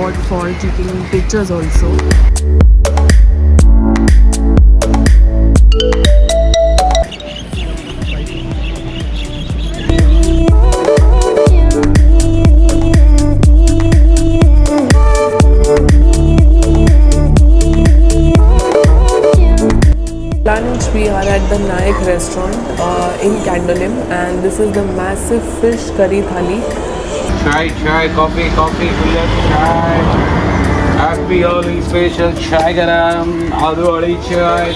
spot for taking pictures also. Lunch, we are at the Nayak restaurant in Candolim, and this is the massive fish curry thali. Chai, coffee, chai. Happy Holi special chai garam, aloo wali chai.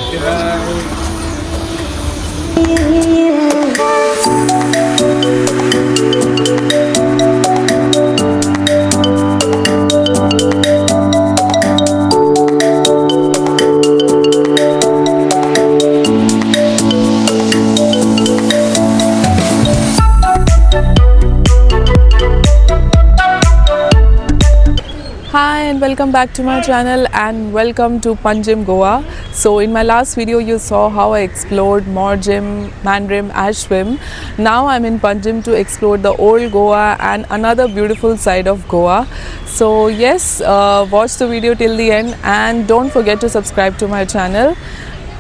Hi and welcome back to my channel and welcome to Panjim, Goa. So in my last video you saw how I explored Morjim, Mandrim, Ashwim. Now I'm in Panjim to explore the old Goa and another beautiful side of Goa. So yes, watch the video till the end and don't forget to subscribe to my channel.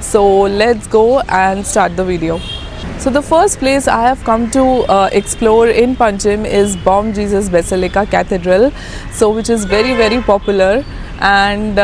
So let's go and start the video. So the first place I have come to explore in Panjim is Bom Jesus Basilica Cathedral, so which is very popular, and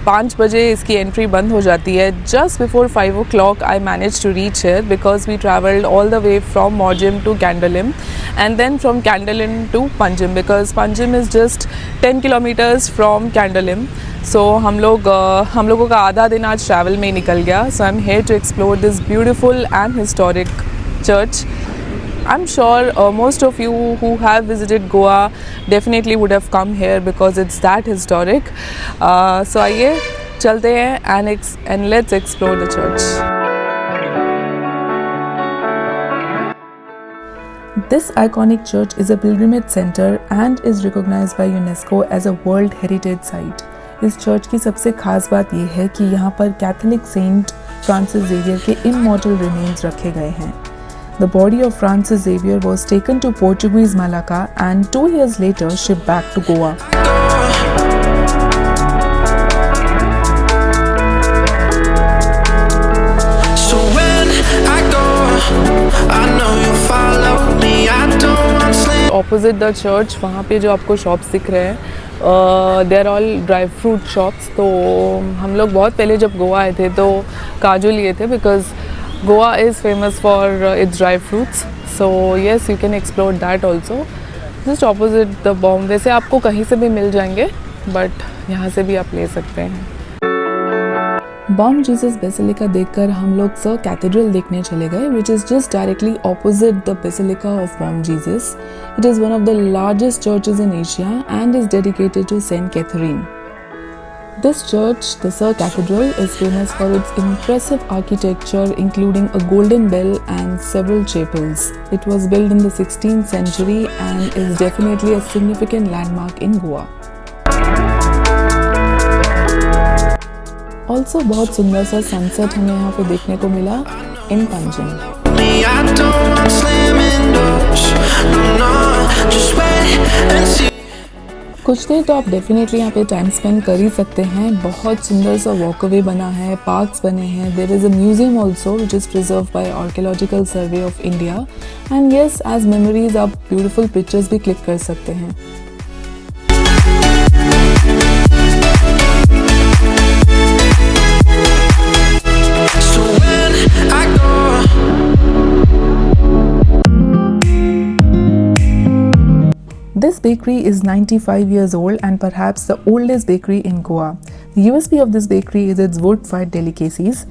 5 बजे इसकी entry बंद हो जाती है. Just before 5 o'clock I managed to reach here because we travelled all the way from Morjim to Candolim and then from Candolim to Panjim because Panjim is just 10 kilometers from Candolim. So हम लोगों का आधा दिन आज travel में ही निकल गया. So I'm here to explore this beautiful and historic church. I'm sure most of you who have visited Goa definitely would have come here because it's that historic. So आइए चलते हैं and let's explore the church. This iconic church is a pilgrimage center and is recognized by UNESCO as a World Heritage Site. इस church की सबसे खास बात यह है कि यहाँ पर कैथोलिक सेंट फ्रांसिस जेवियर के इमॉर्टल रिमेन्स रखे गए हैं. The body of Francis Xavier was taken to Portuguese Malacca and 2 years later shipped back to Goa. So when I go, I know you'll follow me. I don't want to sleep. Opposite the church, वहाँ पे जो आपको shops दिख रहे हैं, they are all dry fruit shops. तो हम लोग बहुत पहले जब गोवा आए थे तो काजू लिए थे because Goa is famous for its dry fruits. So yes, you can explore that also. Just opposite the Bom. वैसे आपको कहीं से भी मिल जाएंगे, but यहाँ से भी आप ले सकते हैं. Bom Jesus Basilica देखकर हम लोग सर कैथेड्रल देखने चले गए, which is just directly opposite the Basilica of Bom Jesus. It is one of the largest churches in Asia and is dedicated to Saint Catherine. This church, the Sir Cathedral, is famous for its impressive architecture including a golden bell and several chapels. It was built in the 16th century and is definitely a significant landmark in Goa. Also, बहुत सुंदर सा sunset हमें यहाँ पे देखने को मिला in Panjim. कुछ देर तो आप डेफिनेटली यहाँ पे टाइम स्पेंड कर ही सकते हैं. बहुत सुंदर सा वॉकअवे बना है, पार्क्स बने हैं. There is a museum also which is preserve by Archaeological Survey of India. And yes, as memories आप ब्यूटीफुल पिक्चर्स भी क्लिक कर सकते हैं. This bakery is 95 years old and perhaps the oldest bakery in Goa. The USP of this bakery is its wood-fired delicacies.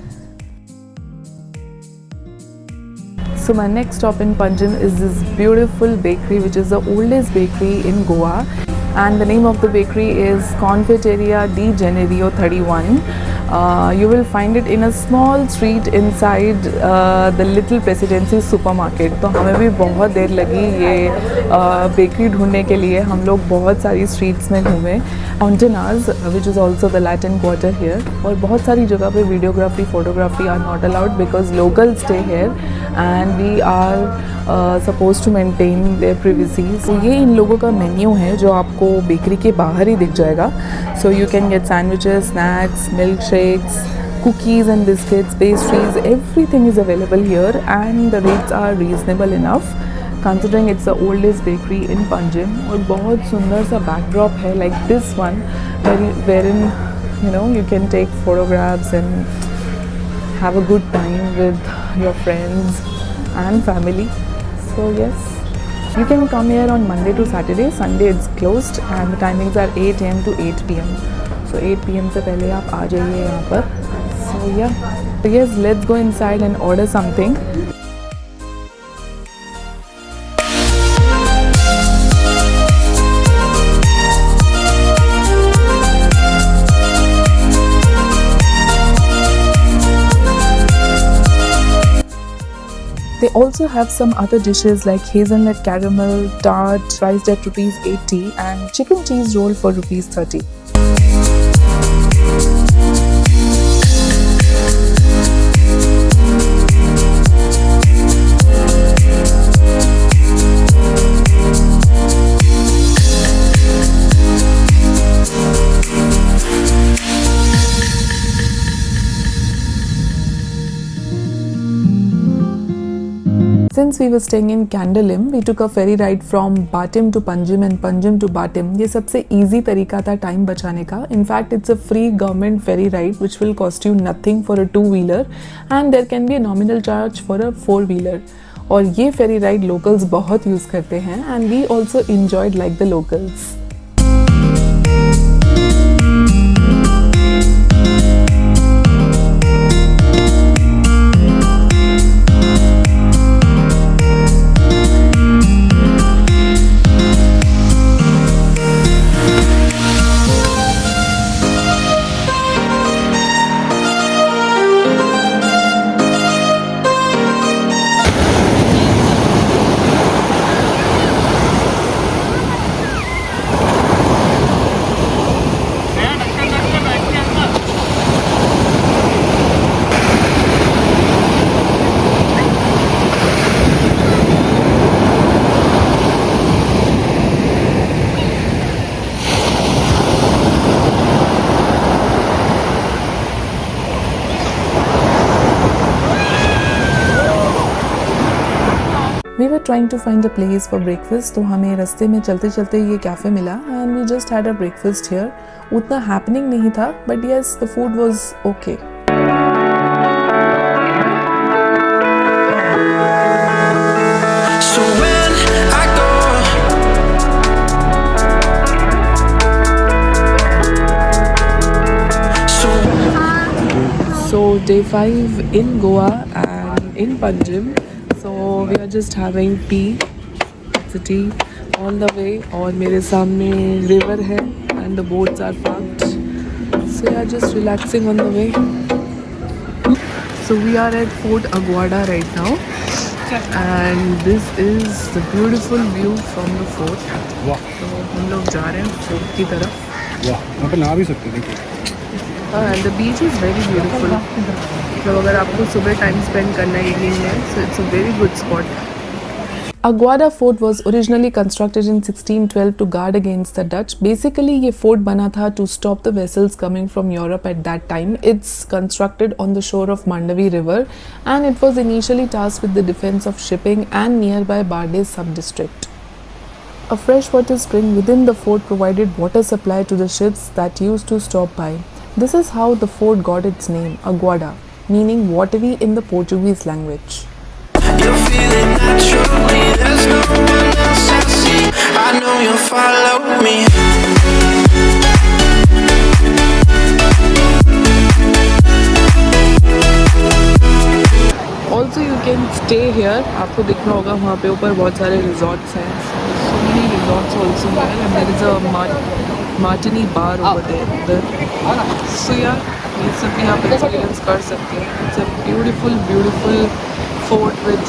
So my next stop in Panjim is this beautiful bakery which is the oldest bakery in Goa. And the name of the bakery is Confiteria di Generio 31. You will find it in a small street inside the Little Presidency supermarket. तो हमें भी बहुत देर लगी ये bakery ढूंढने के लिए. हम लोग बहुत सारी स्ट्रीट्स में घूमे. Ontanas, which is also the Latin Quarter here, और बहुत सारी जगह पे videography photography are not allowed because locals stay here and we are supposed to maintain their privacy. So ये इन लोगों का मेन्यू है जो आपको बेकरी के बाहर ही दिख जाएगा. So you can get sandwiches, snacks, milkshakes, cookies and biscuits, pastries, everything is available here and the rates are reasonable enough considering it's the oldest bakery in Panjim. और बहुत सुंदर सा backdrop है like this one wherein you know you can take photographs and have a good time with your friends and family. So yes, you can come here on Monday to Saturday. Sunday it's closed and the timings are 8 a.m. to 8 p.m. So 8 p.m. से पहले आप आ जाइए यहाँ पर. So yeah, so yes, let's go inside and order something. They also have some other dishes like hazelnut caramel, tart, priced at ₹80 and chicken cheese roll for ₹30. Since we were staying in Candolim, we took a ferry ride from Batim to Panjim and Panjim to Batim. ये सबसे easy तरीका था time बचाने का. In fact, it's a free government ferry ride which will cost you nothing for a two-wheeler and there can be a nominal charge for a four-wheeler. और ये ferry ride locals बहुत use करते हैं and we also enjoyed like the locals. We were trying to find a place for breakfast, तो हमें रास्ते में चलते चलते ये कैफ़े मिला and we just had a breakfast here. उतना happening नहीं था, but yes, the food was okay. So when I go, So day 5 in Goa and in Panjim. So we are just having tea. It's a tea on the way. और मेरे सामने river है and the boats are parked. So we are just relaxing on the way. So we are at Fort Aguada right now. And this is the beautiful view from the fort. वाह तो हम लोग जा रहे हैं fort की तरफ. वाह यहाँ पे नहा भी सकते हैं देखिए. And the beach is very beautiful. तो अगर आपको सुबह टाइम स्पेंड करना है इवनिंग में, so it's a very good spot. Aguada Fort was originally constructed in 1612 to guard against the Dutch. Basically, ये fort बना था to stop the vessels coming from Europe at that time. It's constructed on the shore of Mandavi River, and it was initially tasked with the defense of shipping and nearby Bardes sub-district. A freshwater spring within the fort provided water supply to the ships that used to stop by. This is how the fort got its name, Aguada, meaning watery in the Portuguese language. you're feeling naturally. There's no one else I see. I know you'll follow me. Also you can stay here. आपको दिख रहा होगा वहाँ पे ऊपर बहुत सारे resorts हैं. So many resorts also here, and there is a martini bar over there. So yeah, ये सब भी आप experience कर सकते हैं. It's a beautiful, beautiful fort with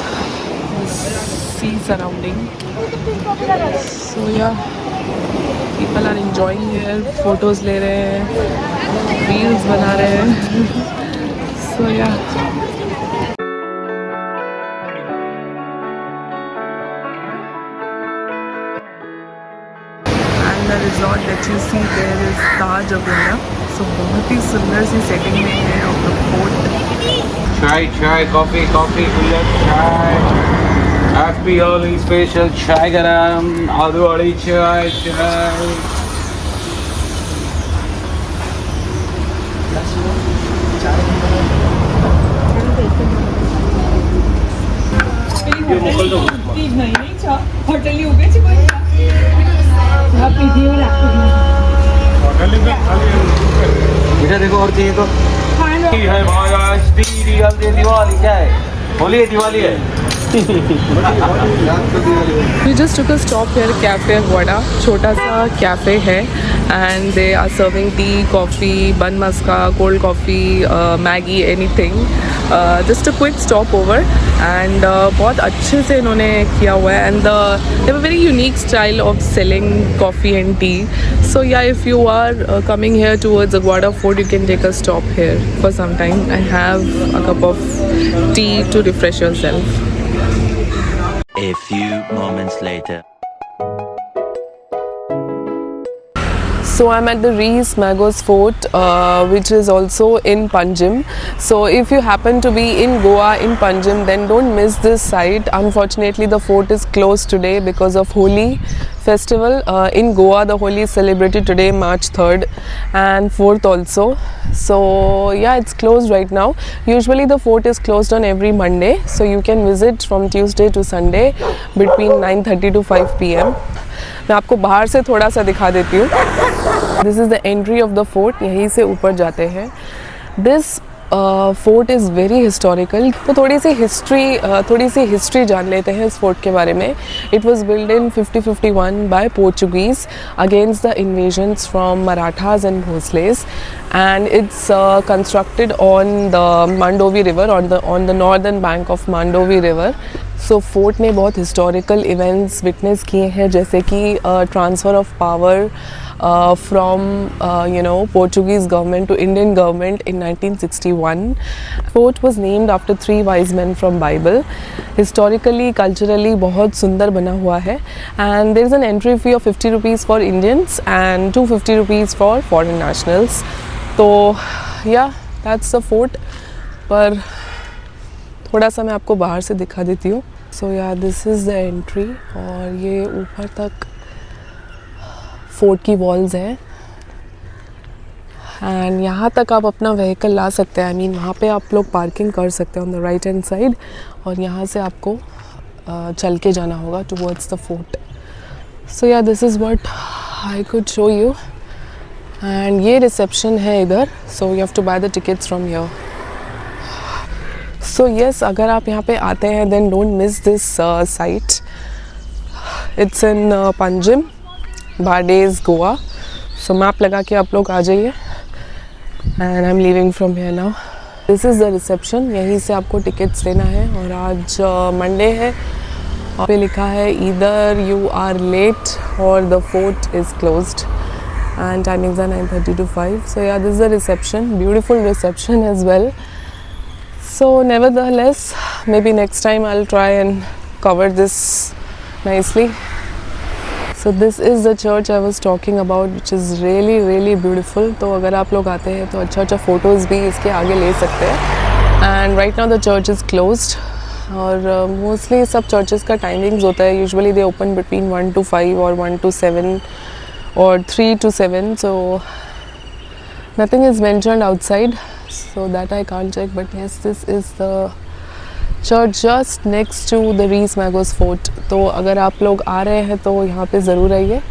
sea surrounding. So yeah, people are enjoying here. Photos ले रहे हैं, reels बना रहे हैं. So yeah. resort that you see there is Taj Agoda. So बहुत ही सुंदर सी setting में है of the fort. Chai, coffee, kullar, chai. Happy Holi special chai garam. Aloo wali chai. Hotel उभे છે કોઈ बेटा देखो और चाहिए तो है भाई आज दिवाली क्या है होली है दिवाली है We just took a stop here, Cafe Aguada. छोटा सा कैफ़े है and they are serving tea, coffee, bun maska, cold coffee, Maggie, anything. Just a quick stop over and बहुत अच्छे से इन्होंने किया हुआ है and they have a very unique style of selling coffee and tea. So yeah, if you are coming here towards Aguada Fort, you can take a stop here for some time and have a cup of tea to refresh yourself. A few moments later. So I'm at the Rees Magos Fort, which is also in Panjim. So if you happen to be in Goa in Panjim, then don't miss this site. Unfortunately, the fort is closed today because of Holi festival. In Goa, the Holi is celebrated today, March 3rd and 4th also. So yeah, it's closed right now. Usually the fort is closed on every Monday. So you can visit from Tuesday to Sunday between 9:30 to 5 PM. मैं आपको बाहर से थोड़ा सा दिखा देती हूँ. This is the entry of the fort. यहीं से ऊपर जाते हैं. This fort is very historical. तो थोड़ी सी हिस्ट्री जान लेते हैं इस फोर्ट के बारे में. It was build in 5051 by Portuguese against the invasions from Marathas and Bhonsles and it's constructed on the Mandovi river on the northern bank of Mandovi river. So fort ने बहुत historical events witness किए हैं जैसे कि transfer of power from Portuguese government to Indian government in 1961. Fort was named after 3 wise men from Bible. Historically, culturally बहुत सुंदर बना हुआ है and there is an entry fee of 50 rupees for Indians and 250 rupees for foreign nationals. तो या that's the fort. पर थोड़ा सा मैं आपको बाहर से दिखा देती हूँ. सो yeah this is the entry और ये ऊपर तक फोर्ट की वॉल्स हैं एंड यहाँ तक आप अपना व्हीकल ला सकते हैं. आई मीन वहाँ पे आप लोग पार्किंग कर सकते हैं on the right hand side और यहाँ से आपको चल के जाना होगा towards the fort. So yeah this is what I could show you. And ये रिसेप्शन है इधर. So you have to buy the tickets from here. So yes, अगर आप यहाँ पे आते हैं then don't miss this site. It's in Panjim, Bardez, Goa. So map लगा के आप लोग आ जाइए and I am leaving from here now. This is the reception. यहीं से आपको टिकट्स लेना है और आज मंडे है. और पे लिखा है ईदर यू आर लेट और the fort is closed. And timings are 9:30 to 5. So yeah, this is the reception. Beautiful reception as well. So nevertheless, maybe next time I'll try and cover this nicely. So this is the church I was talking about, which is really really beautiful. तो अगर आप लोग आते हैं तो अच्छा photos भी इसके आगे ले सकते हैं. And right now the church is closed. और mostly सब churches का timings होता है. Usually they open between 1 to 5 or 1 to 7. Or 3 to 7, so nothing is mentioned outside, so that I can't check. But yes, this is the church just next to the Rees Magos Fort. तो अगर आप लोग आ रहे हैं तो यहाँ पे ज़रूर आइए.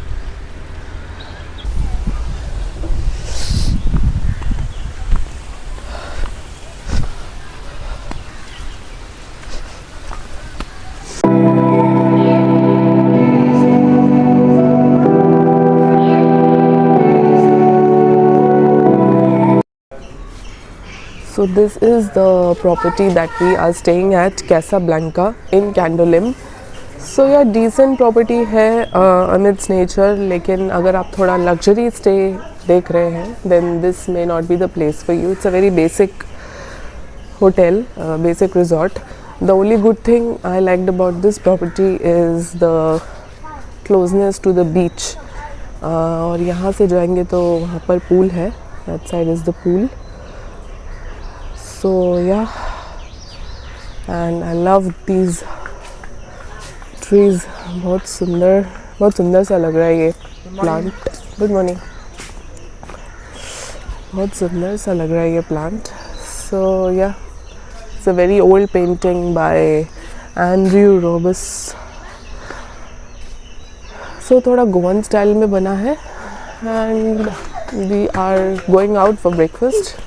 So this is the property that we are staying at, Casablanca in Candolim. So yeah, decent property है amidst nature. लेकिन अगर आप थोड़ा luxury stay देख रहे हैं then this may not be the place for you. It's a very basic hotel, basic resort. The only good thing I liked about this property is the closeness to the beach. और यहाँ से जाएंगे तो वहाँ पर pool है, that side is the pool. So yeah, and I love these trees. बहुत सुंदर सा लग रहा है ये प्लांट. Good morning. बहुत सुंदर सा लग रहा है ये plant. So yeah, it's a very old painting by Andrew Robbs. सो थोड़ा गोवन स्टाइल में बना है. And we are going out for breakfast.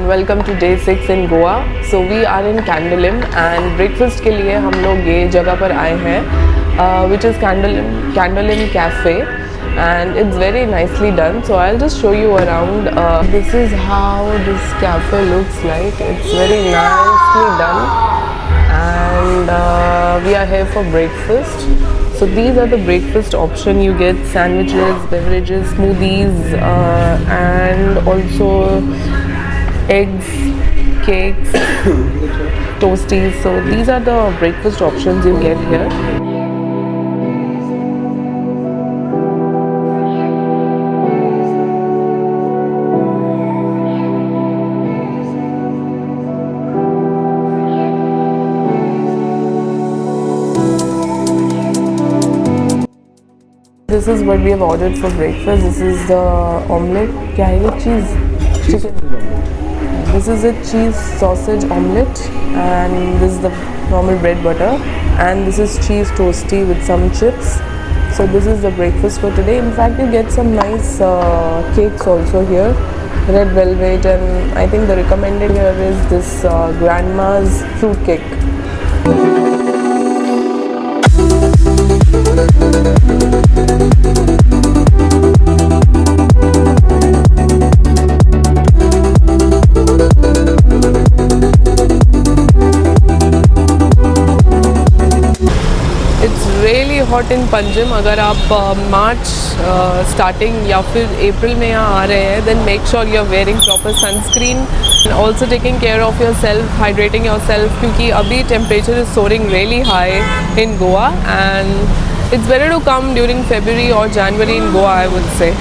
Welcome to day 6 in Goa. So we are in Candolim and breakfast के लिए हम लोग ये जगह पर आए हैं, which is Candolim cafe, and it's very nicely done. So I'll just show you around. This is how this cafe looks like. It's very nicely done, and we are here for breakfast. So these are the breakfast option. You get sandwiches, beverages, smoothies, and also eggs, cakes, toasties. So these are the breakfast options you get here. This is what we have ordered for breakfast. This is the omelette. क्या है ये? Cheese chicken. This is a cheese sausage omelette, and this is the normal bread butter, and this is cheese toasty with some chips. So this is the breakfast for today. In fact, you get some nice cakes also here, red velvet, and I think the recommended here is this grandma's fruit cake. Hot in Panjim. अगर आप मार्च starting या फिर अप्रैल में यहाँ आ रहे हैं, then make sure you are wearing proper sunscreen, also taking care of yourself, hydrating yourself, क्योंकि अभी temperature is soaring really high in Goa, and it's better to come during February और जनवरी इन गोवा, आई वुड से.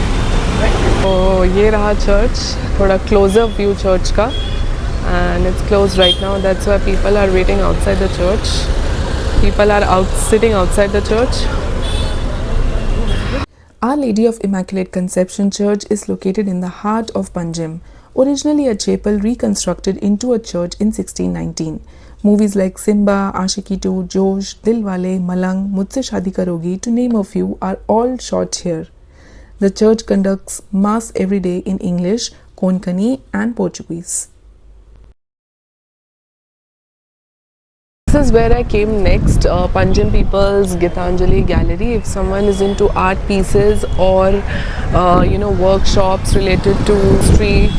तो ये रहा church, थोड़ा closer view church का, and it's close right now. That's why people are waiting outside the church. People are sitting outside the church. Our Lady of Immaculate Conception Church is located in the heart of Panjim, originally a chapel reconstructed into a church in 1619. Movies like Simba, Ashiki 2, Josh, Dilwale, Malang, Mujhse Shaadi Karogi, to name a few, are all shot here. The church conducts Mass every day in English, Konkani and Portuguese. This is where I came next, Panjim People's Gitanjali Gallery. If someone is into art pieces or workshops related to history,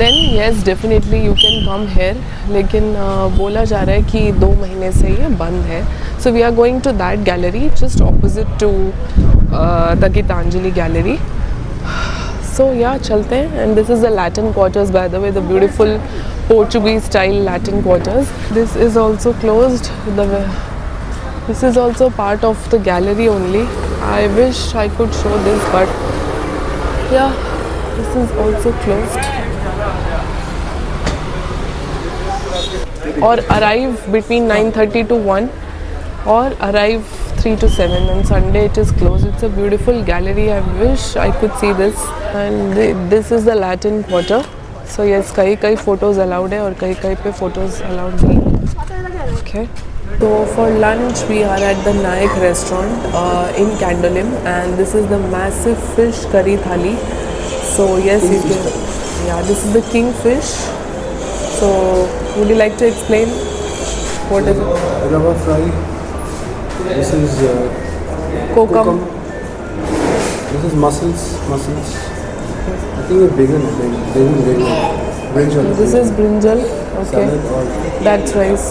then yes, definitely you can come here. लेकिन बोला जा रहा है कि 2 महीने से ये बंद है. So we are going to that gallery just opposite to the Gitanjali Gallery. So yeah, चलते हैं. And this is the Latin quarters, by the way, the beautiful Portuguese style Latin quarters. This is also closed. This is also part of the gallery only. I wish I could show this, but yeah, this is also closed. Or arrive between 9:30 to 1, or arrive 3 to 7, and Sunday it is closed. It's a beautiful gallery. I wish I could see this. And this is the Latin quarter. So yes, कई photos allowed है और कई पे photos allowed नहीं. Okay. So for lunch we are at the Naik restaurant in Candolim, and this is the massive fish curry thali. So yes, you can. Yeah, this is the king fish. So would you like to explain what is it? Rava fry. This is Kokum. This is mussels. I think it's vegan. Brinjal. This is brinjal. Okay. Salad or That's rice.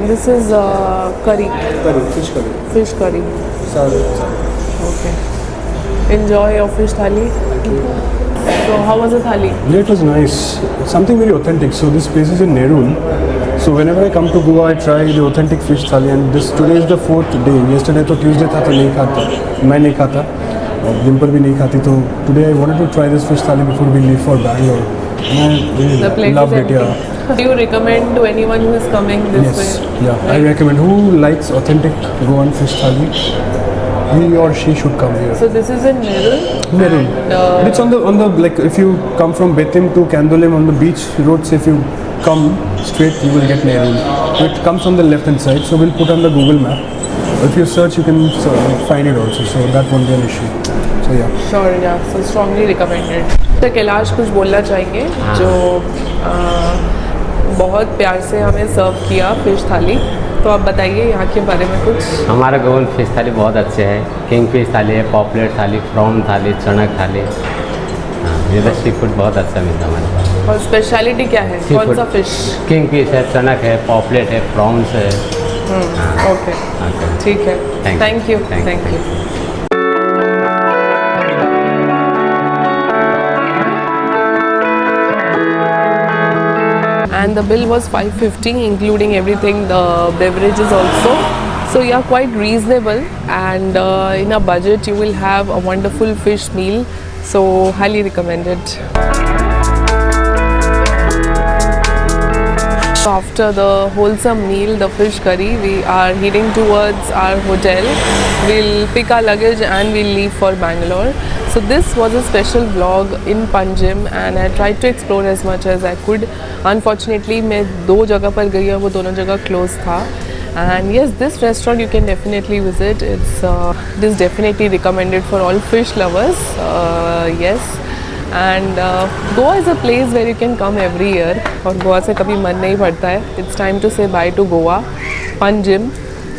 This is curry. fish curry. Fish curry. Salad. Okay. Enjoy your fish thali. So how was the thali? Yeah, it was nice. It's something very authentic. So this place is in Nerul. So whenever I come to Goa, I try the authentic fish thali. And today is the 4th day. Yesterday तो Tuesday था तो नहीं खाता. मैं नहीं खाता. और Dimple भी नहीं खाती. तो today I wanted to try this fish thali before we leave for Bangalore. And I The really plate loved is it. empty. Yeah. Do you recommend to anyone who is coming this Yes. way? Yeah. I recommend. Who likes authentic Goan fish thali? He or she should come here. So this is in Nerul. Nerul. And, It's on the like if you come from Betim to Candolim on the beach roads, if you come straight you will get Nerul. It comes on the left hand side, so we'll put on the Google map. If you search you can find it also, so that won't be an issue. So yeah. Sure, yeah. So strongly recommended. तो कैलाश कुछ बोलना चाहेंगे जो बहुत प्यार से हमें सर्व किया फिश थाली, तो आप बताइए यहाँ के बारे में कुछ। हमारा गोवन फिश थाली बहुत अच्छे है। किंग फिश थाली है, पॉपलेट थाली, प्रॉन थाली, चनक थाली। हाँ, ये तो सी फूड बहुत अच्छा मिलता है हमारे पास। और स्पेशलिटी क्या है, कौन Seafood. सा फिश? किंग फिश है, चनक है, पॉपलेट है, प्रॉन्स है। ओके, ओके, ठीक है। Thank you. Thank you. And the bill was 550 including everything, the beverages also. So yeah, quite reasonable, and in a budget you will have a wonderful fish meal, so highly recommended. So after the wholesome meal, the fish curry, we are heading towards our hotel. We'll pick our luggage and we'll leave for Bangalore. So this was a special vlog in Panjim, and I tried to explore as much as I could. Unfortunately, मैं 2 जगह पर गई हूँ, वो दोनों जगह close था. And yes, this restaurant you can definitely visit. It is definitely recommended for all fish lovers. Yes. And Goa is a place where you can come every year, और गोवा से कभी मन नहीं भरता है. It's time to say bye to Goa, Panjim.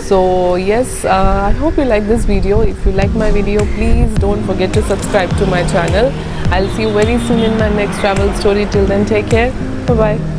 So yes, I hope you like this video. If you like my video, please don't forget to subscribe to my channel. I'll see you very soon in my next travel story. Till then, take care. Bye bye.